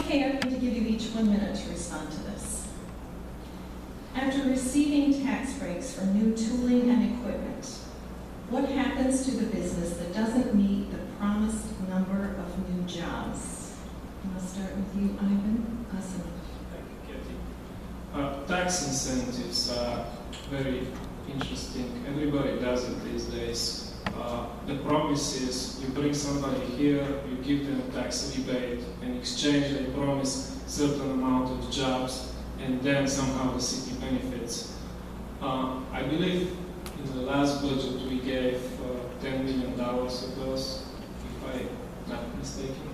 Okay, I'm going to give you each 1 minute to respond to this. After receiving tax breaks for new tooling and equipment, what happens to the business that doesn't meet the promised number of new jobs? I'll start with you, Ivan. Awesome. Thank you, Kathy. Tax incentives are very interesting. Everybody does it these days. The promise is you bring somebody here, you give them a tax rebate, in exchange they promise certain amount of jobs, and then somehow the city benefits. I believe in the last budget we gave $10 million of those, if I'm not mistaken.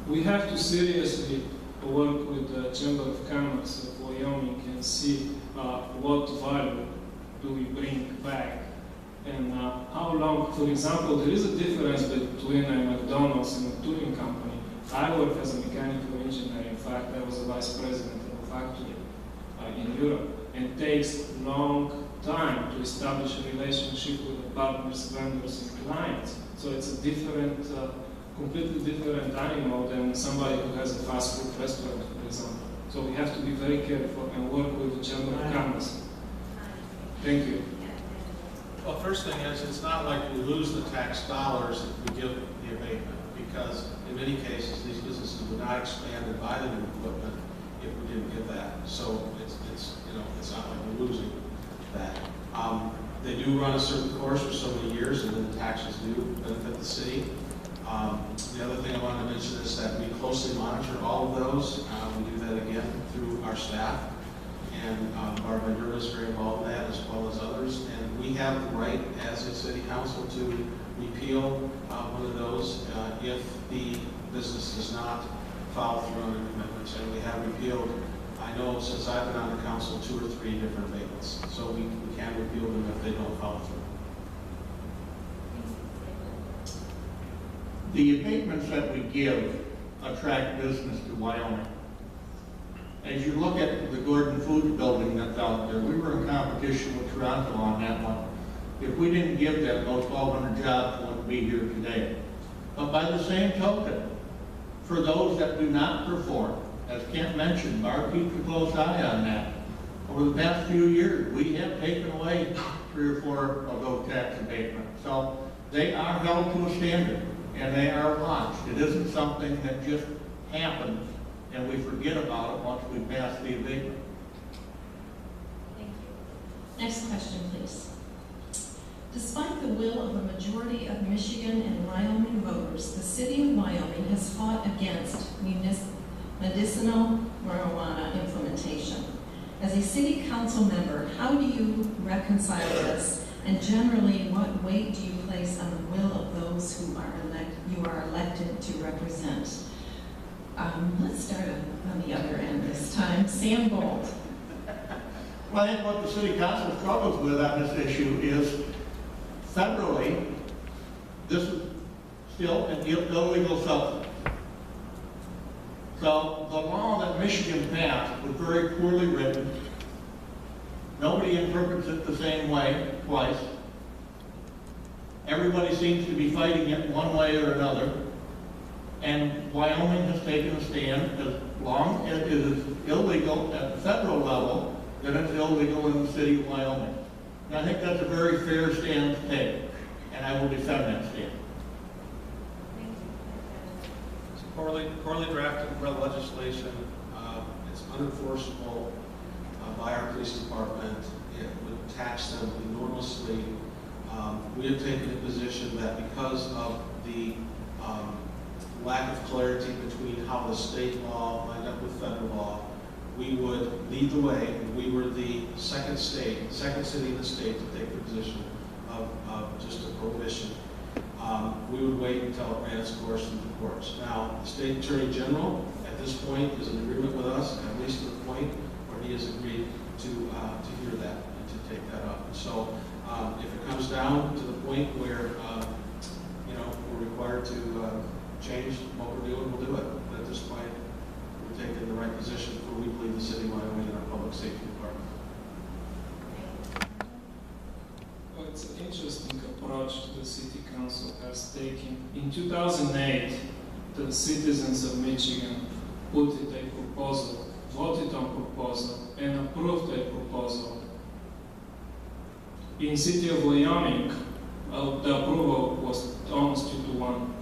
We have to seriously work with the Chamber of Commerce of Wyoming and see what value do we bring back and how long. For example, there is a difference between a McDonald's and a tooling company. I work as a mechanical engineer. In fact, I was a vice president of a factory in Europe, and it takes a long time to establish a relationship with the partners, vendors, and clients. So it's a different, completely different animal than somebody who has a fast food restaurant, for example. So we have to be very careful and work with the Chamber of Commerce. Thank you. Well, first thing is, it's not like we lose the tax dollars if we give the abatement, because in many cases, these businesses would not expand and buy the new equipment if we didn't give that. So it's not like we're losing that. They do run a certain course for so many years, and then the taxes do benefit the city. The other thing I wanted to mention is that we closely monitor all of those. We do that again through our staff. And Barbara Ventura is very involved in that, as well as others. And we have the right, as a city council, to repeal one of those if the business does not follow through on their commitments. And we have repealed, I know since I've been on the council, 2 or 3 different abatements. So we can repeal them if they don't follow through. The abatements that we give attract business to Wyoming. As you look at the Gordon Foods building that's out there, we were in competition with Toronto on that one. If we didn't give them, those 1,200 jobs wouldn't be here today. But by the same token, for those that do not perform, as Kent mentioned, Barb keeps a close eye on that. Over the past few years, we have taken away 3 or 4 of those tax abatements. So they are held to a standard, and they are watched. It isn't something that just happens and we forget about it once we pass the abatement. Thank you. Next question, please. Despite the will of a majority of Michigan and Wyoming voters, the city of Wyoming has fought against medicinal marijuana implementation. As a city council member, how do you reconcile this? And generally, what weight do you place on the will of those who you are elected to represent? Let's start on the other end this time. Sam Gold. Well, I think what the city council struggles with on this issue is federally, this is still an illegal substance. So the law that Michigan passed was very poorly written. Nobody interprets it the same way twice. Everybody seems to be fighting it one way or another. And Wyoming has taken a stand. As long as it is illegal at the federal level, then it's illegal in the city of Wyoming. And I think that's a very fair stand to take, and I will defend that stand. It's poorly drafted legislation. It's unenforceable by our police department. It would tax them enormously. We have taken a position that because of the lack of clarity between how the state law lined up with federal law, we would lead the way. We were the second city in the state to take the position of just a prohibition. We would wait until it ran its course in the courts. Now, the state attorney general at this point is in agreement with us, at least to the point where he has agreed to hear that and to take that up. And so, if it comes down to the point where we're required to change what we're doing, we'll do it. But at this point, we're taking the right position for we believe the city of Wyoming and our public safety department. Well, it's an interesting approach the city council has taken. In 2008, the citizens of Michigan put it a proposal, voted on proposal, and approved a proposal. In city of Wyoming, the approval was almost 2-1.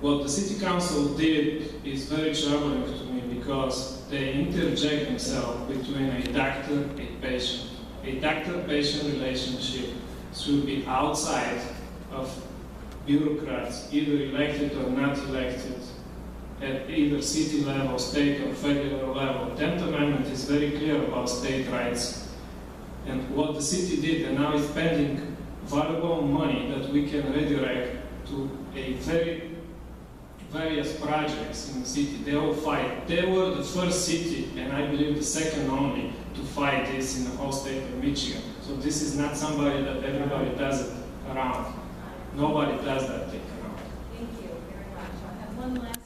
What the city council did is very troubling to me because they interject themselves between a doctor and a patient. A doctor-patient relationship should be outside of bureaucrats, either elected or not elected, at either city level, state or federal level. 10th Amendment is very clear about state rights. And what the city did, and now is spending valuable money that we can redirect to a various projects in the city. They all fight. They were the first city, and I believe the second only, to fight this in the whole state of Michigan. So this is not somebody that everybody does it around. Nobody does that thing around. Thank you very much. I have one last